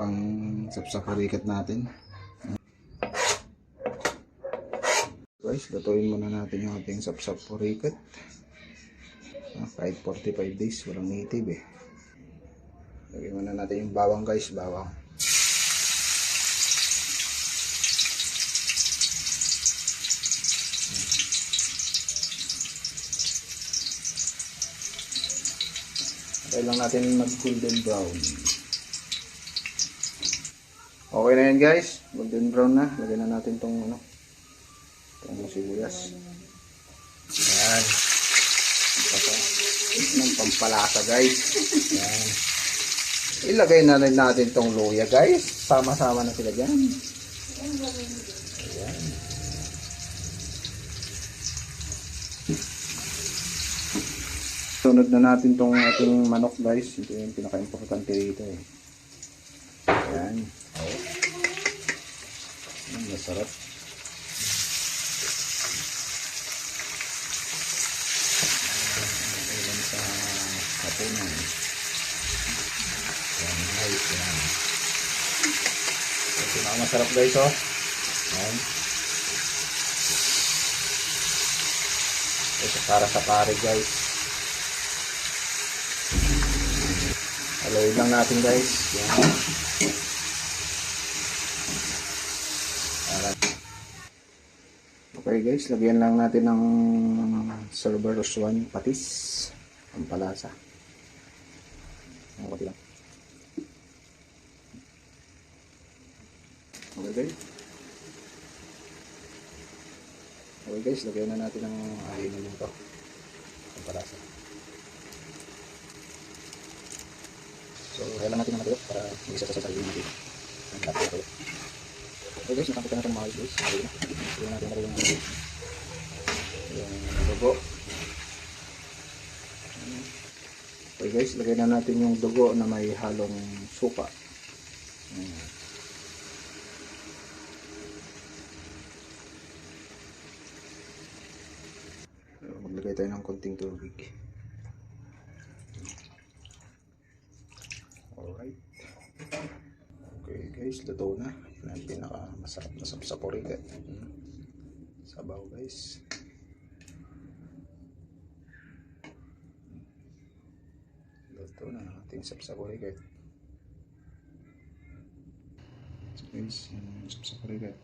pang sapsapurikat natin. Guys, lutuin muna natin yung ating sapsapurikat. Kahit 45 days, walang native eh. Lagyan muna natin yung bawang guys, bawang. Okay lang natin mag golden brown. Okay na yan guys, golden brown na. Lagyan na natin tong ano, itong sibuyas. Yan. Ng pampalasa guys. Yan. Ilagay na rin natin tong luya guys. Sama-sama na sila dyan. Ayan. Sunod na natin tong ating manok guys. Ito yung pinaka-importante dito eh. Ayan. Ayan, masarap. Ayan sa kapunan. Ayan guys. Ayan. Ito pinaka-masarap guys oh. Ayan. Ito para sa pare guys. Haluin lang natin guys. Yan. Okay guys, lagyan lang natin ng Cerberus 1 patis. Pampalasa. Okay lang. Okay guys. Okay guys, lagyan na natin ng ahin nito. Pampalasa. So, kaya lang natin naman ito para isa sa sarili natin. Ang lahat na ito. Okay guys, nakapit na natin mga guys. Sige natin na rin yung dugo. Okay guys, lagay na natin yung dugo na may halong suka. Maglagay tayo ng konting tubig. Alright. Okay guys, luto na. Yan ang pinaka-masarap na sapsapurikat. Sabaw guys. Luto na ang ating sapsapurikat. So guys, yan ang sapsapurikat.